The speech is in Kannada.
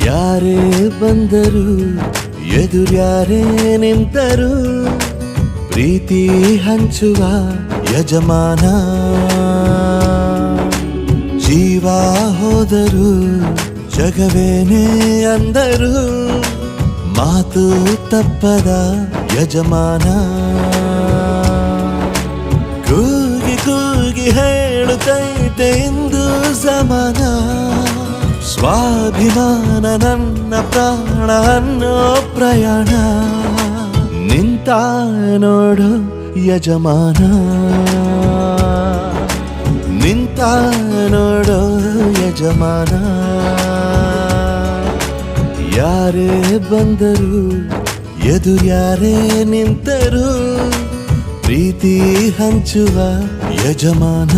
ಯಾರೇ ಬಂದರು ಎದುರ್ಯಾರೇ ನಿಂತರು ಪ್ರೀತಿ ಹಂಚುವ ಯಜಮಾನ ಜೀವ ಹೋದರು ಜಗವೇನೇ ಅಂದರು ಮಾತು ತಪ್ಪದ ಯಜಮಾನ ಕೂಗಿ ಕೂಗಿ ಹೇಳುತ್ತೈತೆ ಇಂದು ಸಮಾನ ಸ್ವಾಭಿಮಾನ ನನ್ನ ಪ್ರಾಣ ಅನ್ನೋ ಪ್ರಯಾಣ ನಿಂತ ನೋಡು ಯಜಮಾನ ನಿಂತ ನೋಡು ಯಜಮಾನ ಯಾರೇ ಬಂದರು ಎದುರ್ಯಾರೇ ನಿಂತರು ಪ್ರೀತಿ ಹಂಚುವ ಯಜಮಾನ